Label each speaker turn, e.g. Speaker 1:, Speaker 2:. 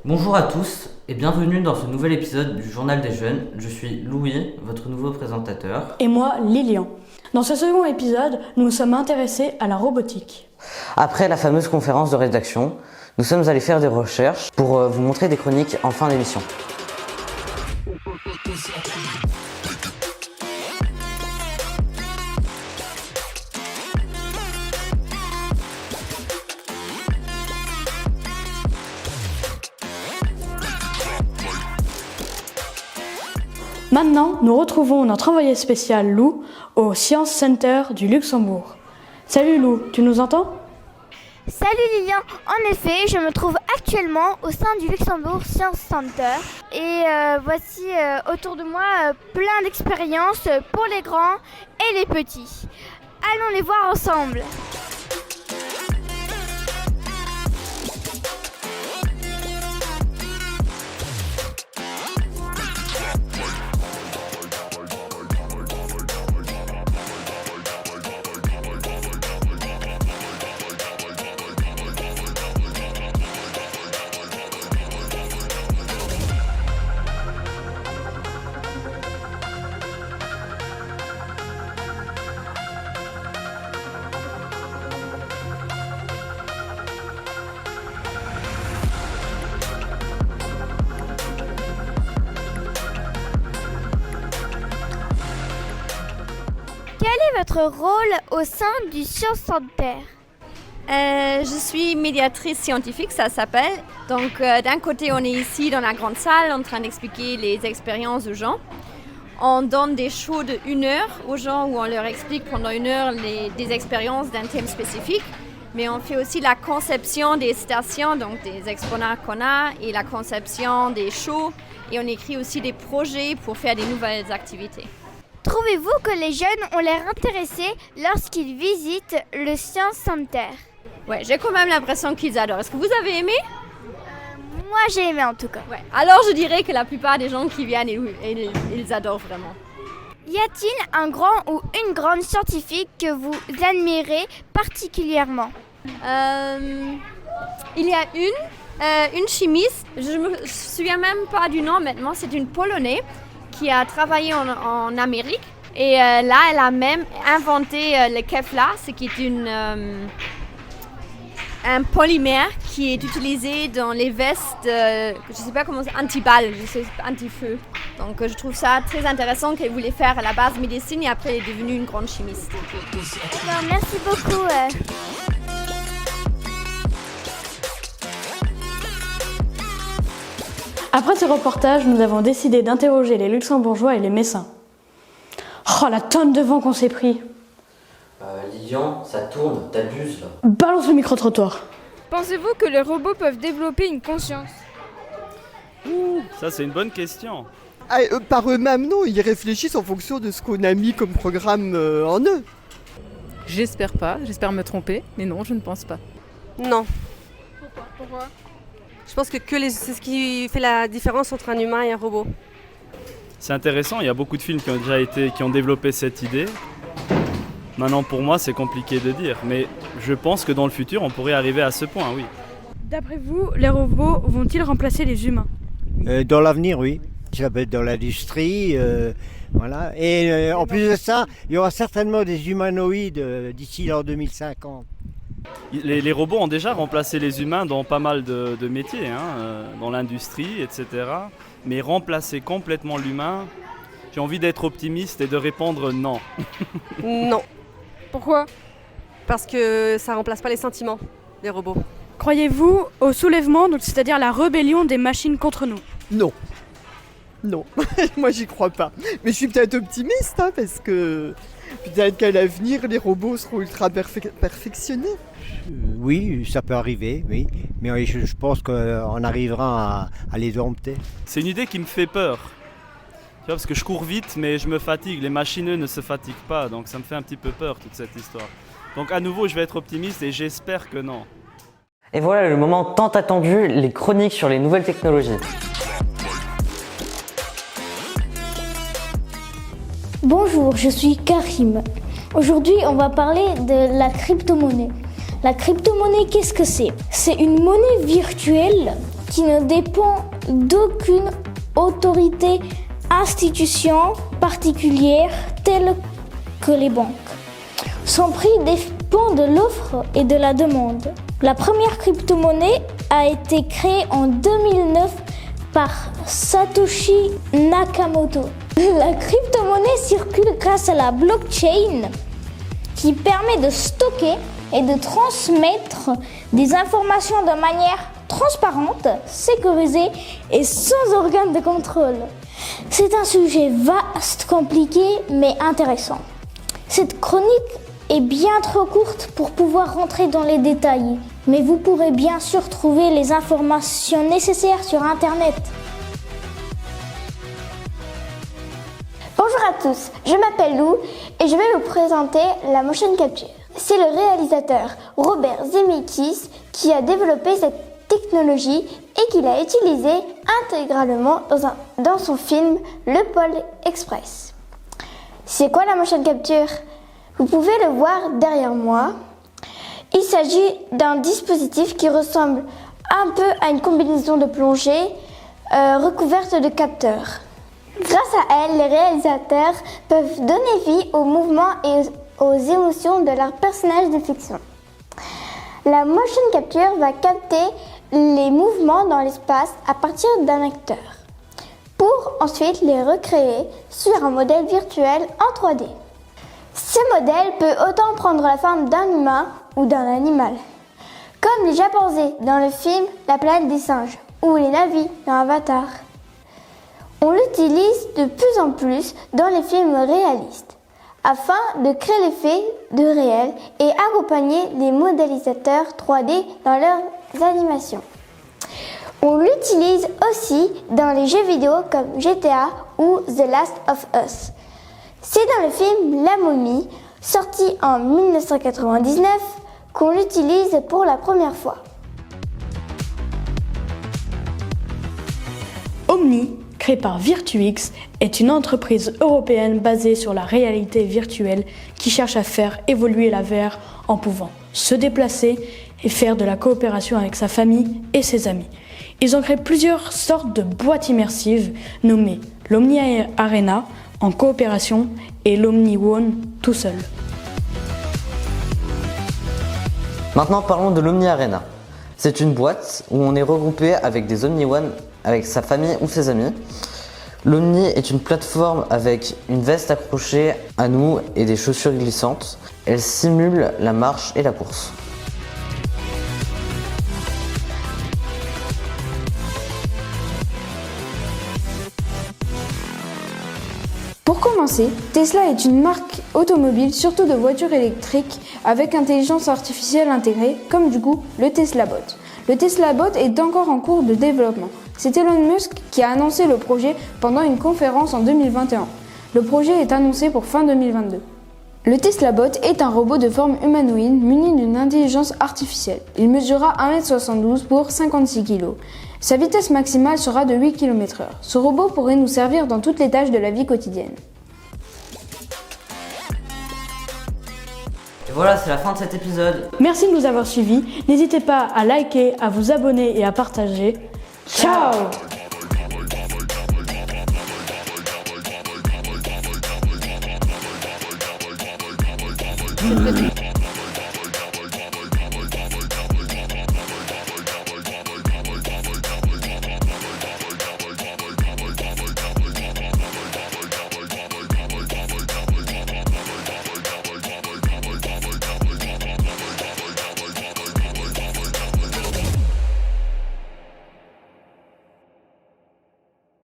Speaker 1: Bonjour à tous et bienvenue dans ce nouvel épisode du Journal des Jeunes. Je suis Louis, votre nouveau présentateur.
Speaker 2: Et moi, Lilian. Dans ce second épisode, nous nous sommes intéressés à la robotique.
Speaker 1: Après la fameuse conférence de rédaction, nous sommes allés faire des recherches pour vous montrer des chroniques en fin d'émission.
Speaker 2: Maintenant, nous retrouvons notre envoyé spécial Lou au Science Center du Luxembourg. Salut Lou, tu nous entends ?
Speaker 3: Salut Lilian, en effet, je me trouve actuellement au sein du Luxembourg Science Center et voici autour de moi plein d'expériences pour les grands et les petits. Allons les voir ensemble. Quel est votre rôle au sein du Science Center ?
Speaker 4: Je suis médiatrice scientifique, ça s'appelle. Donc d'un côté, on est ici dans la grande salle en train d'expliquer les expériences aux gens. On donne des shows de 1 heure aux gens où on leur explique pendant 1 heure des expériences d'un thème spécifique. Mais on fait aussi la conception des stations, donc des exposants qu'on a, et la conception des shows. Et on écrit aussi des projets pour faire des nouvelles activités.
Speaker 3: Trouvez-vous que les jeunes ont l'air intéressés lorsqu'ils visitent le Science Center ?
Speaker 4: Ouais, j'ai quand même l'impression qu'ils adorent. Est-ce que vous avez aimé ?
Speaker 3: Moi j'ai aimé en tout cas.
Speaker 4: Ouais. Alors je dirais que la plupart des gens qui viennent, ils adorent vraiment.
Speaker 3: Y a-t-il un grand ou une grande scientifique que vous admirez particulièrement ?
Speaker 4: Il y a une chimiste, je ne me souviens même pas du nom maintenant, c'est une Polonaise qui a travaillé en Amérique. Et là, elle a même inventé le Kevlar, ce qui est un polymère qui est utilisé dans les vestes, je ne sais pas comment c'est, anti-balles, anti-feu. Donc je trouve ça très intéressant qu'elle voulait faire à la base médecine et après elle est devenue une grande chimiste.
Speaker 3: Alors, merci beaucoup.
Speaker 2: Après ce reportage, nous avons décidé d'interroger les Luxembourgeois et les Messins. Oh, la tonne de vent qu'on s'est pris!
Speaker 1: Lilian, ça tourne, t'abuses là.
Speaker 2: Balance le micro-trottoir.
Speaker 5: Pensez-vous que les robots peuvent développer une conscience ?
Speaker 6: Ça c'est une bonne question.
Speaker 7: Par eux-mêmes, non, ils réfléchissent en fonction de ce qu'on a mis comme programme en eux.
Speaker 8: J'espère pas, j'espère me tromper, mais non, je ne pense pas.
Speaker 9: Non.
Speaker 5: Pourquoi ?
Speaker 9: Je pense que c'est ce qui fait la différence entre un humain et un robot.
Speaker 6: C'est intéressant, il y a beaucoup de films qui ont développé cette idée. Maintenant pour moi c'est compliqué de dire, mais je pense que dans le futur on pourrait arriver à ce point, oui.
Speaker 2: D'après vous, les robots vont-ils remplacer les humains ?
Speaker 10: Dans l'avenir, oui. Ça peut être dans l'industrie, voilà. Et en plus de ça, il y aura certainement des humanoïdes d'ici l'an 2050.
Speaker 6: Les robots ont déjà remplacé les humains dans pas mal de métiers, dans l'industrie, etc. Mais remplacer complètement l'humain, j'ai envie d'être optimiste et de répondre non.
Speaker 9: Non,
Speaker 5: Pourquoi ?
Speaker 9: parce que ça remplace pas les sentiments des robots.
Speaker 2: Croyez-vous au soulèvement, donc c'est-à-dire la rébellion des machines contre nous ?
Speaker 7: Non. Non, moi j'y crois pas. Mais je suis peut-être optimiste, parce que peut-être qu'à l'avenir, les robots seront ultra perfectionnés.
Speaker 10: Oui, ça peut arriver, oui. Mais je pense qu'on arrivera à les dompter.
Speaker 6: C'est une idée qui me fait peur. Tu vois, parce que je cours vite mais je me fatigue. Les machines eux, ne se fatiguent pas, donc ça me fait un petit peu peur toute cette histoire. Donc à nouveau je vais être optimiste et j'espère que non.
Speaker 1: Et voilà le moment tant attendu, les chroniques sur les nouvelles technologies.
Speaker 3: Bonjour, je suis Karim. Aujourd'hui, on va parler de la crypto-monnaie. La crypto-monnaie, qu'est-ce que c'est ? C'est une monnaie virtuelle qui ne dépend d'aucune autorité, institution particulière telle que les banques. Son prix dépend de l'offre et de la demande. La première crypto-monnaie a été créée en 2009 par Satoshi Nakamoto. La crypto-monnaie circule grâce à la blockchain qui permet de stocker et de transmettre des informations de manière transparente, sécurisée et sans organe de contrôle. C'est un sujet vaste, compliqué, mais intéressant. Cette chronique est bien trop courte pour pouvoir rentrer dans les détails, mais vous pourrez bien sûr trouver les informations nécessaires sur Internet. Bonjour à tous, je m'appelle Lou et je vais vous présenter la motion capture. C'est le réalisateur Robert Zemeckis qui a développé cette technologie et qui l'a utilisée intégralement dans son film Le Pôle Express. C'est quoi la motion capture ? Vous pouvez le voir derrière moi. Il s'agit d'un dispositif qui ressemble un peu à une combinaison de plongée recouverte de capteurs. Grâce à elle, les réalisateurs peuvent donner vie aux mouvements et aux émotions de leurs personnages de fiction. La motion capture va capter les mouvements dans l'espace à partir d'un acteur, pour ensuite les recréer sur un modèle virtuel en 3D. Ce modèle peut autant prendre la forme d'un humain ou d'un animal, comme les chimpanzés dans le film La planète des singes ou les Na'vi dans Avatar. On l'utilise de plus en plus dans les films réalistes, afin de créer l'effet de réel et accompagner les modélisateurs 3D dans leurs animations. On l'utilise aussi dans les jeux vidéo comme GTA ou The Last of Us. C'est dans le film La Momie, sorti en 1999, qu'on l'utilise pour la première fois.
Speaker 2: Omni, créé par Virtuix, est une entreprise européenne basée sur la réalité virtuelle qui cherche à faire évoluer la VR en pouvant se déplacer et faire de la coopération avec sa famille et ses amis. Ils ont créé plusieurs sortes de boîtes immersives nommées l'Omni Arena en coopération et l'Omni One tout seul.
Speaker 1: Maintenant parlons de l'Omni Arena. C'est une boîte où on est regroupé avec des Omni One, avec sa famille ou ses amis. L'Omni est une plateforme avec une veste accrochée à nous et des chaussures glissantes. Elle simule la marche et la course.
Speaker 5: Pour commencer, Tesla est une marque automobile, surtout de voitures électriques, avec intelligence artificielle intégrée, comme du coup le Tesla Bot. Le Tesla Bot est encore en cours de développement. C'est Elon Musk qui a annoncé le projet pendant une conférence en 2021. Le projet est annoncé pour fin 2022. Le Tesla Bot est un robot de forme humanoïde muni d'une intelligence artificielle. Il mesurera 1m72 pour 56 kg. Sa vitesse maximale sera de 8 km/h. Ce robot pourrait nous servir dans toutes les tâches de la vie quotidienne.
Speaker 1: Et voilà, c'est la fin de cet épisode.
Speaker 2: Merci de nous avoir suivis. N'hésitez pas à liker, à vous abonner et à partager. Ciao!
Speaker 1: Ciao.